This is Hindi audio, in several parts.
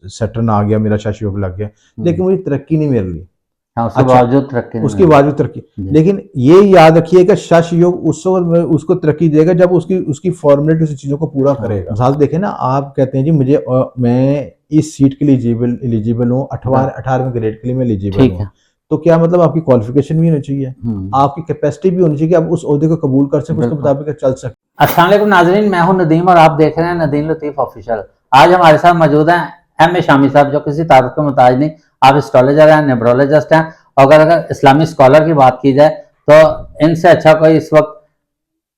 सैटर्न आ गया, मेरा शश योग लग गया, लेकिन मुझे तरक्की नहीं मिल रही। हाँ, उसके बावजूद तरक्की नहीं उसके मिली। बावजूद तरक्की, लेकिन ये याद रखिए कि शश योग उस वक्त उसको तरक्की देगा जब उसकी उसकी फॉर्मेलिटी उस चीजों को पूरा करेगा। मिसाल देखें ना, आप कहते हैं जी मुझे मैं इस सीट के लिए एलिजिबल हूँ, 18वें ग्रेड के लिए मैं एलिजिबल ठीक हूँ, है। तो क्या मतलब आपकी क्वालिफिकेशन भी होनी चाहिए, आपकी कैपेसिटी भी होनी चाहिए कि आप उस ओहदे को कबूल कर सकें, उसके बिल्कुल। मुताबिक चल सकें। अस्सलाम वालेकुम नाजरीन, मैं हूं नदीम और आप देख रहे हैं नदीम लतीफ ऑफिशियल। आज हमारे साथ मौजूद हैं M.A. शामी साहब, जो किसी तारुफ के मुताज नहीं, आप एस्ट्रोलॉजर हैं, न्यूमरोलॉजिस्ट हैं, और अगर इस्लामी स्कॉलर की बात की जाए तो इनसे अच्छा कोई इस वक्त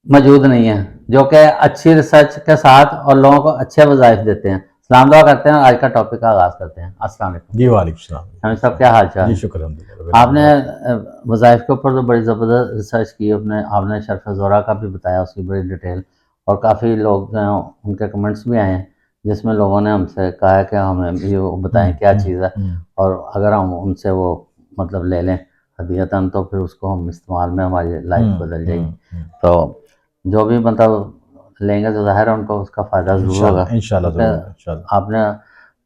मौजूद नहीं है, जो कि अच्छी रिसर्च के साथ और लोगों को अच्छे वज़ाइफ देते हैं। सलाम दुआ करते हैं और आज का टॉपिक का आगाज़ करते हैं। अस्सलाम वालेकुम जी, वालेकुम सलाम। शामी साहब, क्या हाल चाल जी है? शुक्र अल्हम्दुलिल्लाह। आपने वज़ाइफ के ऊपर तो बड़ी ज़बरदस्त रिसर्च की, आपने शर्फ ज़ोरा का भी बताया, उसकी बड़ी डिटेल, और काफ़ी लोग उनके कमेंट्स भी आए हैं जिसमें लोगों ने हमसे कहा है कि हमें भी वो बताएं क्या चीज़ है, और अगर हम उनसे वो मतलब ले लें हदीयतन तो फिर उसको हम इस्तेमाल में हमारी लाइफ बदल जाएगी। तो जो भी मतलब लेंगे तो ज़ाहिर है उनको उसका फ़ायदा ज़रूर होगा, इंशाल्लाह क्योंकि ज़रूर, इंशाल्लाह। आपने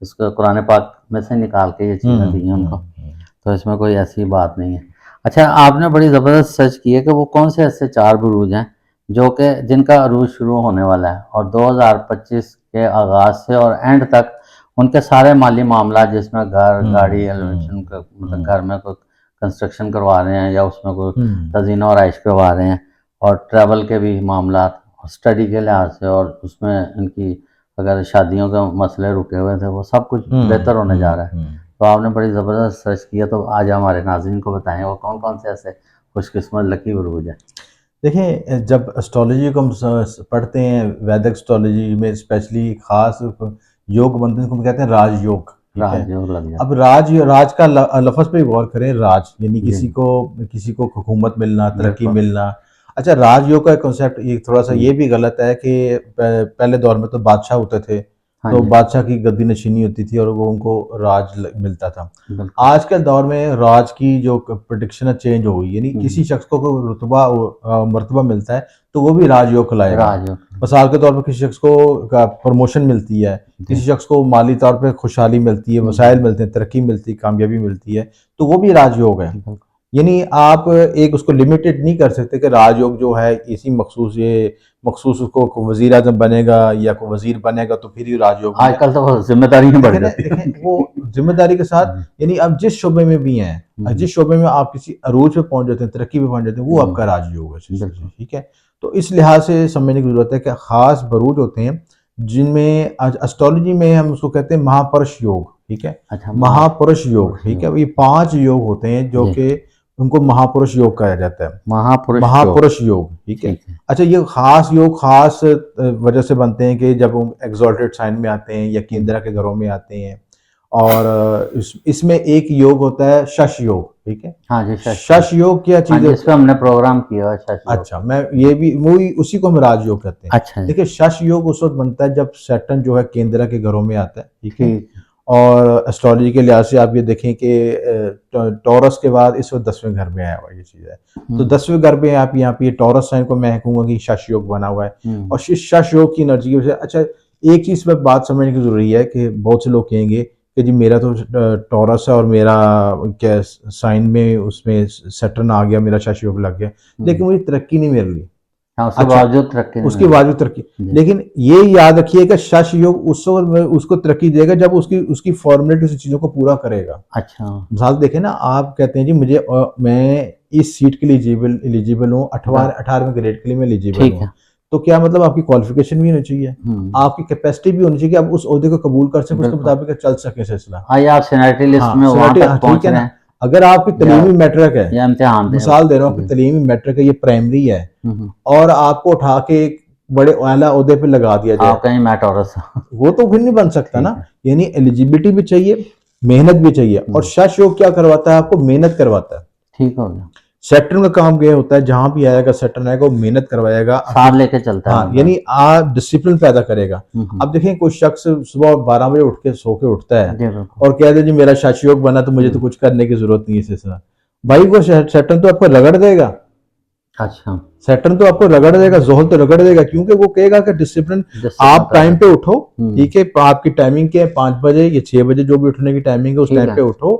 उसको कुरान पाक में से निकाल के ये चीज़ें दी हैं उनको, तो इसमें कोई ऐसी बात नहीं है। अच्छा, आपने बड़ी ज़बरदस्त सर्च की है कि वो कौन से ऐसे 4 बुरूज हैं जो कि जिनका अरूज शुरू होने वाला है, और 2025 के आगाज़ से और एंड तक उनके सारे माली मामला, जिसमें घर, गाड़ी, एलिवेशन का मतलब घर में कोई कंस्ट्रक्शन करवा रहे हैं या उसमें कोई तज़ीन और आइश करवा रहे हैं, और ट्रैवल के भी मामला, स्टडी के लिहाज से, और उसमें इनकी अगर शादियों के मसले रुके हुए थे वो सब कुछ बेहतर होने जा रहा है। तो आपने बड़ी ज़बरदस्त सर्च किया, तो आज हमारे नाज़रीन को बताएं वो कौन कौन से ऐसे खुशकिस्मत लकी बुरूज है। देखिए, जब एस्ट्रोलॉजी को हम पढ़ते हैं, वैदिक एस्ट्रोलॉजी में स्पेशली खास योग बनते हैं, हम कहते हैं राजयोग। ठीक है, राजयोग लग जाता अब राज का लफ्ज़ पे गौर करें, राज यानी किसी को हुकूमत मिलना, तरक्की मिलना। अच्छा, राजयोग का कॉन्सेप्ट ये थोड़ा सा ये भी गलत है कि पहले दौर में तो बादशाह होते थे, तो बादशाह की गद्दी नशीनी होती थी और वो उनको राज मिलता था। आज के दौर में राज की जो प्रेडिक्शन चेंज हो गई, यानी किसी शख्स को कोई रुतबा मर्तबा मिलता है तो वो भी राजयोग कहलाएगा। मिसाल के तौर पर किसी शख्स को प्रमोशन मिलती है, किसी शख्स को माली तौर पर खुशहाली मिलती है, वसाइल मिलते हैं, तरक्की मिलती है, कामयाबी मिलती है, तो वो भी राजयोग है। यानी आप एक उसको लिमिटेड नहीं कर सकते कि राजयोग जो है इसी मखसूस उसको वजीर आजम बनेगा या कोई वजीर बनेगा तो फिर ही राजयोग। आजकल तो जिम्मेदारी ही बढ़ जाती है। वो जिम्मेदारी के साथ, यानी आप जिस शोबे में भी हैं, जिस शोबे में आप किसी अरूज पे पहुंच जाते हैं, तरक्की पे पहुंच जाते हैं, वो आपका राजयोग है। ठीक है, तो इस लिहाज से समझने की जरूरत है कि खास बरूज होते हैं जिनमें एस्ट्रोलॉजी में हम उसको कहते हैं महापुरुष योग। ठीक है, महापुरुष योग। ठीक है, ये 5 योग होते हैं जो कि उनको महापुरुष योग कहा जाता है, महापुरुष योग। ठीक है, अच्छा, ये खास योग खास वजह से बनते हैं कि जब हम एग्जॉल्टेड साइन में आते हैं या केंद्रा के घरों में आते हैं, और इसमें एक योग होता है शश योग। ठीक है, हाँ जी, शश योग क्या चीज है, इस पे हमने प्रोग्राम किया है शश योग। अच्छा, मैं ये भी वही उसी को हम राजयोग कहते हैं। अच्छा, देखिए, शश योग उस वक्त बनता है जब सैटर्न जो है केंद्रा के घरों में आता है। ठीक है, और एस्ट्रोलॉजी के लिहाज से आप ये देखें कि टॉरस के बाद इस वक्त 10वें घर में आया हुआ ये चीज़ है, तो 10वें घर में आप यहाँ पे टॉरस साइन को मैं कहूँगा कि शश योग बना हुआ है, और शश योग की एनर्जी की वजह से। अच्छा, एक चीज़ पर बात समझने की जरूरी है कि बहुत से लोग कहेंगे कि जी मेरा तो टॉरस है और मेरा क्या साइन में उसमें सैटर्न आ गया, मेरा शश योग लग गया, लेकिन मुझे तरक्की नहीं मिल रही। उसके बावजूद तरक्की, उसके बावजूद तरक्की, लेकिन ये याद रखिए कि शश योग उसको तरक्की देगा जब उसकी फॉर्मेलिटी उस चीजों को पूरा करेगा। अच्छा, मिसाल देखें ना, आप कहते हैं जी मैं इस सीट के लिए एलिजिबल हूँ, 18वें ग्रेड के लिए मैं एलिजिबल हूँ, तो क्या मतलब आपकी क्वालिफिकेशन भी होनी चाहिए, आपकी कैपेसिटी भी होनी चाहिए कि आप उस ओहदे को कबूल कर सकें, उसके मुताबिक चल सके सिलसिला। ठीक है ना, अगर आपकी तलीमी मैट्रिक है, मिसाल दे रहा हूँ, तलीमी मैट्रिक है, ये प्राइमरी है, और आपको उठा के एक बड़े आला ओहदे पे लगा दिया जाए, कहीं मैं टॉरस वो तो फिर नहीं बन सकता ना। यानी एलिजिबिलिटी भी चाहिए, मेहनत भी चाहिए, और शश योग क्या करवाता है, आपको मेहनत करवाता है। ठीक हो गया, सैटर्न का काम यह होता है, जहां भी आएगा सैटर्न आएगा, वो मेहनत करवाएगा, साथ लेके चलता है। हाँ, यानी आप डिसिप्लिन पैदा करेगा। अब देखें, कोई शख्स सुबह 12 बजे उठ के सो के उठता है और कह दे जी मेरा शश योग बना तो मुझे तो कुछ करने की जरूरत नहीं है सिलसिला, भाई वो सैटर्न तो आपको रगड़ देगा। अच्छा, सैटर्न तो आपको रगड़ देगा, जोहल तो रगड़ देगा, क्योंकि वो कहेगा कि डिसिप्लिन, डिसिप्लिन आप का टाइम पे उठो, हम्म, ठीक है, आपकी टाइमिंग क्या है, 5 बजे या 6 बजे जो भी उठने की टाइमिंग है उस ठीक टाइम है, पे उठो,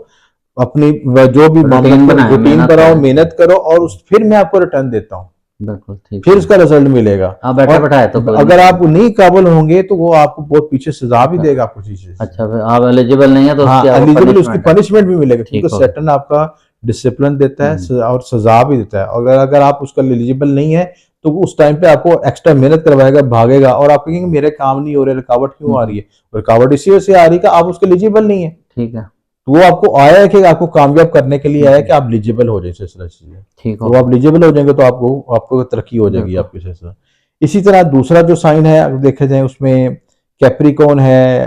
अपनी जो भी मामला रूटीन बनाए, रूटीन मेहनत बनाओ, करें, मेहनत करो, और उस फिर मैं आपको रिटर्न देता हूँ, बिल्कुल ठीक फिर है। उसका रिजल्ट मिलेगा। हाँ, बैठे और बैठाए तो कोई नहीं अगर आप करेगा। नहीं काबिल होंगे तो वो आपको बहुत पीछे सजा भी अच्छा, देगा आपको चीजें से। अच्छा, फिर आप एलिजिबल नहीं है तो हाँ, उसकी आपको एलिजिबल, उसकी पनिशमेंट है। पनिशमेंट भी मिलेगा, क्योंकि ठीक हो गया। सैटर्न आपका डिसिप्लिन देता है हम्म, और सजा भी देता है। और अगर आप उसका एलिजिबल नहीं है तो वो उस टाइम पे आपको एक्स्ट्रा मेहनत करवाएगा, भागेगा, और आप कहेंगे मेरे काम नहीं हो रहे, रुकावट क्यों आ रही है? रुकावट इसी वजह से आ रही है कि आप उसके एलिजिबल नहीं है। ठीक है। तो वो आपको आया है कि आपको कामयाब करने के लिए आया है हम्म, कि आप एलिजिबल हो जाए सिलसिला चीजें। ठीक हो तो आप गया। एलिजिबल हो जाएंगे तो आपको आपको तरक्की हो जाएगी बिल्कुल। आपके सिलसिला। इसी तरह दूसरा जो साइन है अगर देखा जाए उसमें कैप्रिकॉन है,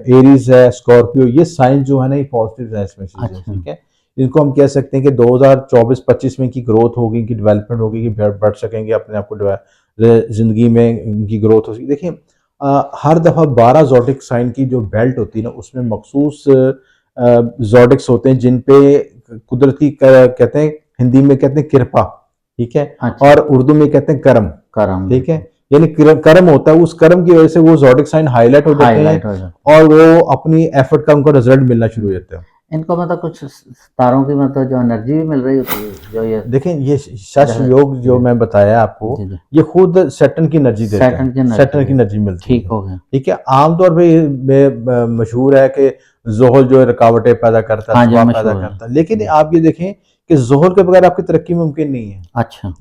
एरीज है, स्कॉर्पियो, ये साइन जो है ना ये पॉजिटिव है इसमें चीजें, अच्छा। ठीक है। इनको हम कह सकते हैं कि 2024-25 में इनकी ग्रोथ होगी, इनकी डेवलपमेंट होगी, कि बढ़ सकेंगे अपने आप को, जिंदगी में इनकी ग्रोथ होगी। देखिए हर दफा 12 जोडिक साइन की जो बेल्ट होती है ना उसमें मखसूस जोडिक्स होते हैं जिन पे कुदरती कहते हैं, हिंदी में कहते हैं कृपा, ठीक है, अच्छा, और उर्दू में कहते हैं करम, करम, ठीक है। बिल्कुल। यानी कर्म होता है, उस कर्म की वजह से वो जोडिक साइन हाईलाइट हो जाते हैं हाईलाइट हो जाता और वो अपनी एफर्ट का उनको रिजल्ट मिलना है। शुरू हो जाता है। इनको मतलब कुछ तारों की मतलब जो एनर्जी भी मिल रही होती है, जो ये देखें ये शश जैसे योग जो जी, मैं बताया आपको, जी, जी, ये खुद सैटर्न की एनर्जी देता सैटर्न है, की एनर्जी सैटर्न की है। एनर्जी मिलती ठीक है, हो गया। ठीक है। आमतौर पे मशहूर है कि जोहल जो है रुकावटें पैदा करता है, हाँ जी, सुबह पैदा मशहूर है। करता है, लेकिन जी। आप ये देखें कि जोहल के बगैर आपकी तरक्की मुमकिन नहीं है। अच्छा।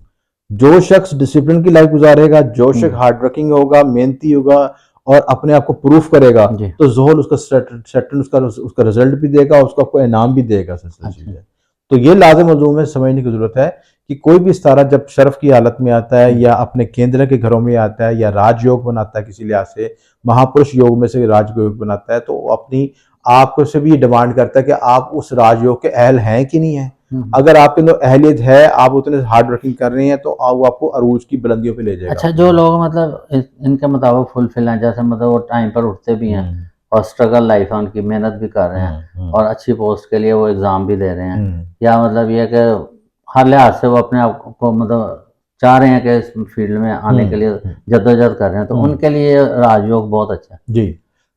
जो शख्स डिसिप्लिन की लाइफ गुजारेगा, जो शख्स हम्म, हार्ड वर्किंग होगा, मेहनती होगा और अपने आप को प्रूफ करेगा, जी। तो जोहल उसका सैटर्न उसका रिजल्ट भी देगा, उसको आपको इनाम भी देगा, सबसे चीज अच्छा। है। तो ये लाजिम मौजूद में समझने की जरूरत है कि कोई भी सितारा जब शर्फ की हालत में आता है हम्म, या अपने केंद्र के घरों में आता है या राजयोग बनाता है, किसी लिहाज से महापुरुष योग में से राजयोग बनाता है, तो वो अपनी आपको से भी ये डिमांड करता है कि आप उस राजयोग के अहल हैं कि नहीं है। हम्म। अगर आपके अंदर अहलियत है, आप उतने हार्ड वर्किंग कर रहे हैं, तो वो आपको अरूज की बुलंदियों पे ले जाएगा अच्छा, आपको जो इंशाल्लाह। लोग मतलब इनके मुताबिक फुलफिल हैं, जैसे मतलब वो टाइम पर उठते भी हैं हम्म और स्ट्रगल लाइफ है उनकी, मेहनत भी कर रहे हैं हम्म और अच्छी पोस्ट के लिए वो एग्ज़ाम भी दे रहे हैं, हम्म या मतलब ये है कि हर लिहाज से वो अपने आप को मतलब चाह रहे हैं कि इस फील्ड में आने के लिए हम्म जद्दोजहद कर रहे हैं, तो हम्म उनके लिए राजयोग बहुत अच्छा है। जी।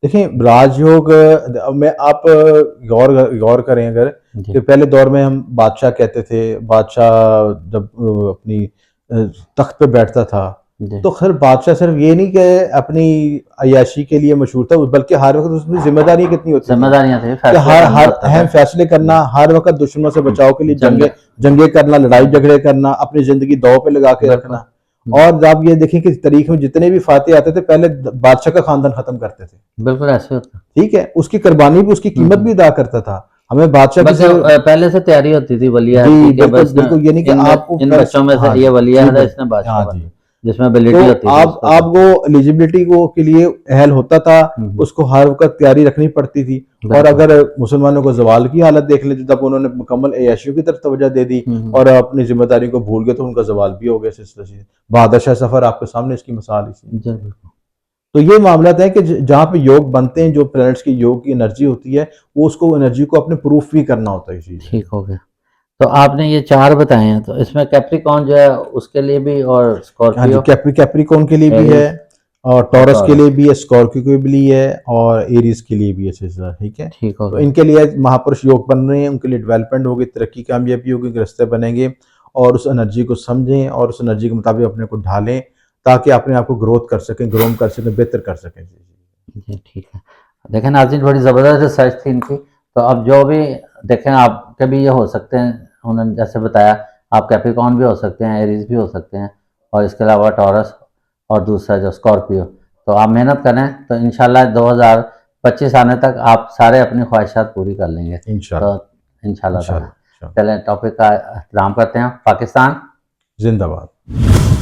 देखिए राजयोग में आप गौर गौर करें अगर, जी, कि पहले दौर में हम बादशाह कहते थे, बादशाह जब अपनी तख्त पे बैठता था, जी। तो खैर बादशाह सिर्फ ये नहीं कि अपनी अय्याशी के लिए मशहूर था, बल्कि हर वक्त उसमें जिम्मेदारियां कितनी होती थी जिम्मेदारियां थी, कि फैसले हर करना हर होता था। अहम फैसले करना, जी। हर वक्त दुश्मनों से बचाव के लिए जंग। जंगे करना, लड़ाई हम्म, झगड़े करना, अपनी जिंदगी दांव पे लगा के बिल्कुल। रखना। और आप ये देखें कि तारीख में जितने भी फातेह आते थे पहले बादशाह का खानदान खत्म करते थे, बिल्कुल ऐसे होता। ठीक है, उसकी कुर्बानी भी, उसकी कीमत हम्म। भी अदा करता था। हमें बादशाह की बल्कि सिर्फ, पहले से तैयारी होती थी वली अहद जी की कि बिल्कुल बस बिल्कुल, ये नहीं कि इन आपको इन पहले बच्चों में से हाँ ये जी वली जी अहद है, इसने बिल्कुल, हाँ बादशाह जी। बनना, जिसमें तो एबिलिटी होती थी उसको आप करते। वो एलिजिबिलिटी को के लिए अहल होता था, हम्म, उसको हर वक्त तैयारी रखनी पड़ती थी। और बिल्कुल। अगर मुसलमानों को जवाल की हालत देख लें, जब उन्होंने मुकम्मल अय्याशियों की तरफ तवज्जो दे दी हम्म, और अपनी जिम्मेदारी को भूल गए, तो उनका जवाल भी हो गया सिलसिला से। बहादुर शाह सफर आपके सामने इसकी मिसाल इसी। जी, बिल्कुल। तो ये मामला है कि जहाँ पे योग बनते हैं, जो प्लैनेट्स की योग की एनर्जी होती है, वो उसको एनर्जी को अपने प्रूफ भी करना होता है इस चीज़ में। ठीक हो गया। तो आपने ये 4 बताए हैं, तो इसमें कैप्रिकॉर्न जो है उसके लिए भी, और हाँ जी, स्कॉर्पियो, कैप्रिकॉन के लिए भी है, एरीज और और टॉरस के लिए टॉरस। भी है, स्कॉर्पियो के लिए है, और एरीज के लिए भी है सिलसिला, ठीक है। ठीक हो तो गया। इनके लिए महापुरुष योग बन रहे हैं, उनके लिए डेवलपमेंट होगी, तरक्की कामयाबी होगी, रास्ते बनेंगे, और उस एनर्जी को समझें और उस एनर्जी के मुताबिक अपने को ढालें, ताकि अपने आप को ग्रोथ कर सकें, ग्रोम कर सकें, बेहतर कर सकें। जी, ठीक है। देखें नाज़रीन, बड़ी ज़बरदस्त रिसर्च थी इनकी। तो अब जो भी देखें, आपके भी ये हो सकते हैं, उन्होंने जैसे बताया, आप कैप्रिकॉर्न भी हो सकते हैं, एरीज भी हो सकते हैं, और इसके अलावा टॉरस और दूसरा जो स्कॉर्पियो। तो आप मेहनत करें तो इंशाल्लाह 2025 आने तक आप सारे अपनी ख्वाहिशात पूरी कर लेंगे। तो इंशाल्लाह इंशाल्लाह ताला इंशाल्लाह। चलें, टॉपिक का एहतराम करते हैं। पाकिस्तान जिंदाबाद।